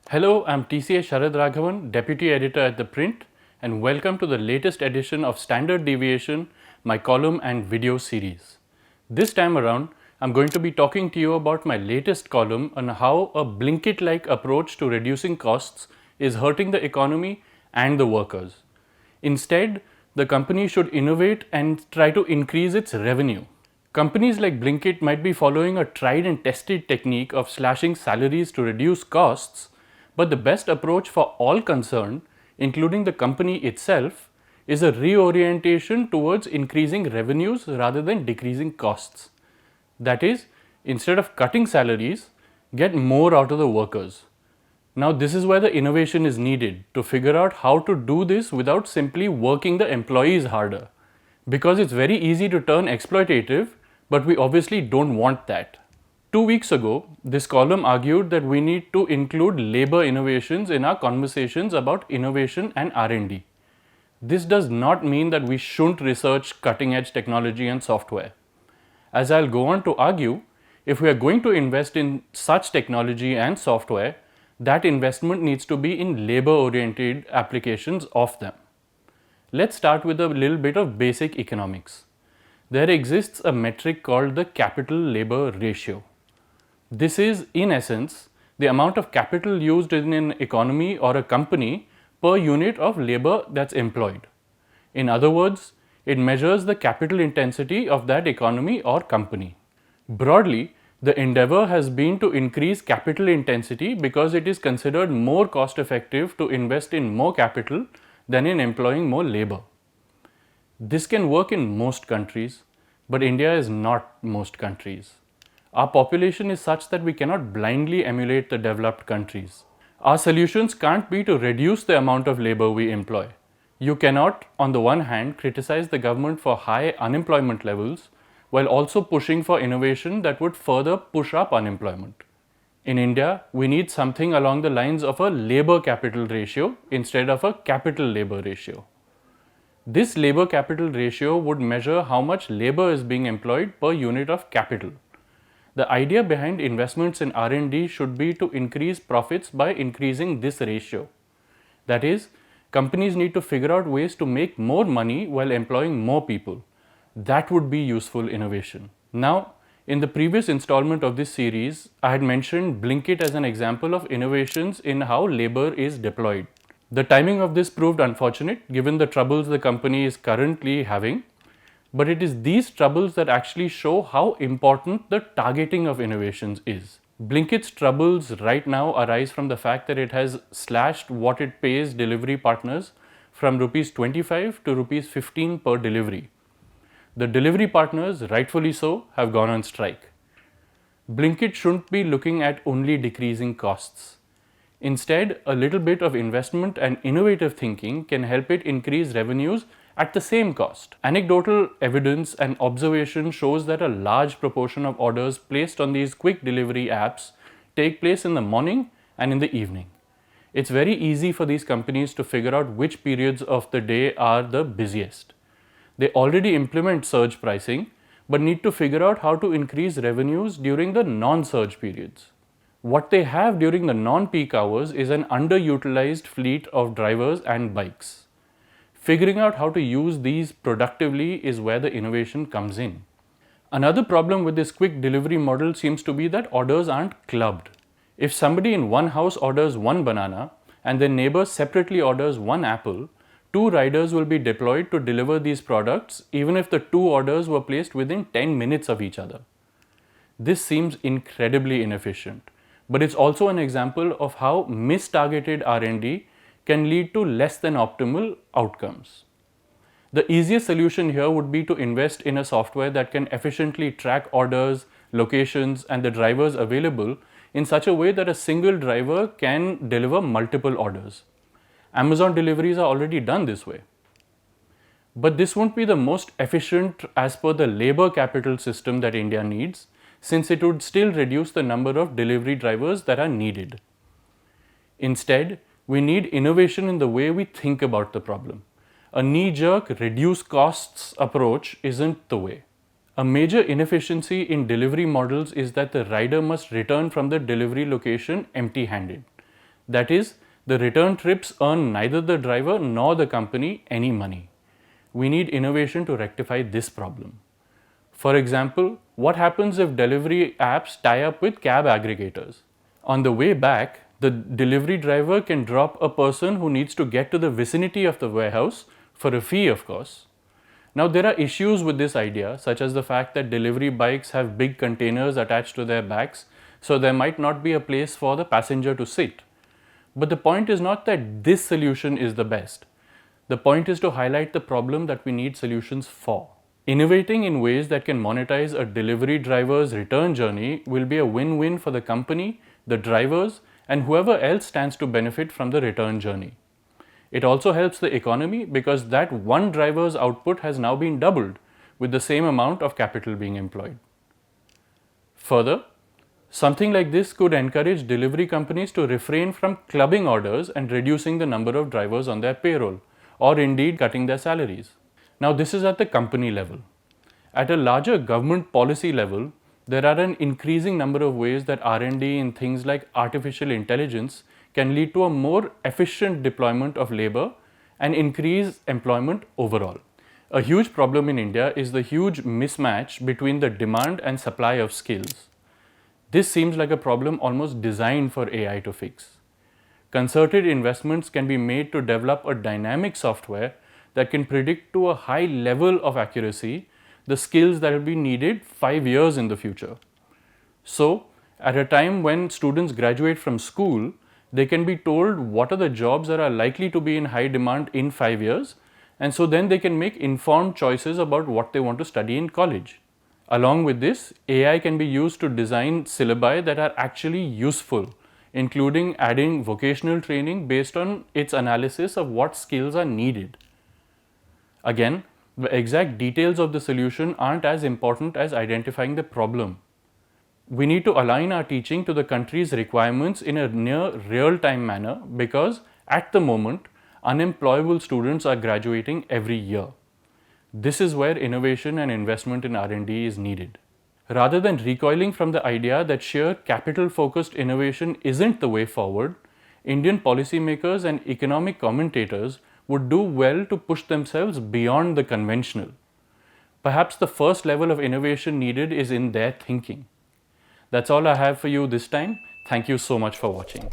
Hello, I'm TCA Sharad Raghavan, Deputy Editor at ThePrint, and welcome to the latest edition of Standard Deviation, my column and video series. This time around, I'm going to be talking to you about my latest column on how a Blinkit-like approach to reducing costs is hurting the economy and the workers. Instead, the company should innovate and try to increase its revenue. Companies like Blinkit might be following a tried and tested technique of slashing salaries to reduce costs, but the best approach for all concerned, including the company itself, is a reorientation towards increasing revenues rather than decreasing costs. That is, instead of cutting salaries, get more out of the workers. Now, this is where the innovation is needed to figure out how to do this without simply working the employees harder. Because it's very easy to turn exploitative, but we obviously don't want that. 2 weeks ago, this column argued that we need to include labor innovations in our conversations about innovation and R&D. This does not mean that we shouldn't research cutting-edge technology and software. As I'll go on to argue, if we are going to invest in such technology and software, that investment needs to be in labor-oriented applications of them. Let's start with a little bit of basic economics. There exists a metric called the capital-labor ratio. This is, in essence, the amount of capital used in an economy or a company per unit of labor that's employed. In other words, it measures the capital intensity of that economy or company. Broadly, the endeavor has been to increase capital intensity because it is considered more cost effective to invest in more capital than in employing more labor. This can work in most countries, but India is not most countries. Our population is such that we cannot blindly emulate the developed countries. Our solutions can't be to reduce the amount of labor we employ. You cannot, on the one hand, criticize the government for high unemployment levels while also pushing for innovation that would further push up unemployment. In India, we need something along the lines of a labor capital ratio instead of a capital labor ratio. This labor capital ratio would measure how much labor is being employed per unit of capital. The idea behind investments in R&D should be to increase profits by increasing this ratio. That is, companies need to figure out ways to make more money while employing more people. That would be useful innovation. Now, in the previous installment of this series, I had mentioned Blinkit as an example of innovations in how labor is deployed. The timing of this proved unfortunate given the troubles the company is currently having. But it is these troubles that actually show how important the targeting of innovations is. Blinkit's troubles right now arise from the fact that it has slashed what it pays delivery partners from rupees 25 to rupees 15 per delivery. The delivery partners, rightfully so, have gone on strike. Blinkit shouldn't be looking at only decreasing costs. Instead, a little bit of investment and innovative thinking can help it increase revenues at the same cost. Anecdotal evidence and observation shows that a large proportion of orders placed on these quick delivery apps take place in the morning and in the evening. It's very easy for these companies to figure out which periods of the day are the busiest. They already implement surge pricing, but need to figure out how to increase revenues during the non-surge periods. What they have during the non-peak hours is an underutilized fleet of drivers and bikes. Figuring out how to use these productively is where the innovation comes in. Another problem with this quick delivery model seems to be that orders aren't clubbed. If somebody in one house orders one banana and their neighbor separately orders one apple, two riders will be deployed to deliver these products even if the two orders were placed within 10 minutes of each other. This seems incredibly inefficient, but it's also an example of how mistargeted R&D can lead to less than optimal outcomes. The easiest solution here would be to invest in a software that can efficiently track orders, locations, and the drivers available in such a way that a single driver can deliver multiple orders. Amazon deliveries are already done this way. But this won't be the most efficient as per the labor capital system that India needs, since it would still reduce the number of delivery drivers that are needed. Instead, we need innovation in the way we think about the problem. A knee-jerk, reduce costs approach isn't the way. A major inefficiency in delivery models is that the rider must return from the delivery location empty-handed. That is, the return trips earn neither the driver nor the company any money. We need innovation to rectify this problem. For example, what happens if delivery apps tie up with cab aggregators? On the way back, the delivery driver can drop a person who needs to get to the vicinity of the warehouse for a fee, of course. Now, there are issues with this idea, such as the fact that delivery bikes have big containers attached to their backs, so there might not be a place for the passenger to sit. But the point is not that this solution is the best. The point is to highlight the problem that we need solutions for. Innovating in ways that can monetize a delivery driver's return journey will be a win-win for the company, the drivers, and whoever else stands to benefit from the return journey. It also helps the economy because that one driver's output has now been doubled with the same amount of capital being employed. Further, something like this could encourage delivery companies to refrain from clubbing orders and reducing the number of drivers on their payroll, or indeed cutting their salaries. Now, this is at the company level. At a larger government policy level, there are an increasing number of ways that R&D in things like artificial intelligence can lead to a more efficient deployment of labor and increase employment overall. A huge problem in India is the huge mismatch between the demand and supply of skills. This seems like a problem almost designed for AI to fix. Concerted investments can be made to develop a dynamic software that can predict to a high level of accuracy the skills that will be needed 5 years in the future. So, at a time when students graduate from school, they can be told what are the jobs that are likely to be in high demand in 5 years, and so then they can make informed choices about what they want to study in college. Along with this, AI can be used to design syllabi that are actually useful, including adding vocational training based on its analysis of what skills are needed. Again, the exact details of the solution aren't as important as identifying the problem. We need to align our teaching to the country's requirements in a near real-time manner because at the moment, unemployable students are graduating every year. This is where innovation and investment in R&D is needed. Rather than recoiling from the idea that sheer capital-focused innovation isn't the way forward, Indian policymakers and economic commentators would do well to push themselves beyond the conventional. Perhaps the first level of innovation needed is in their thinking. That's all I have for you this time. Thank you so much for watching.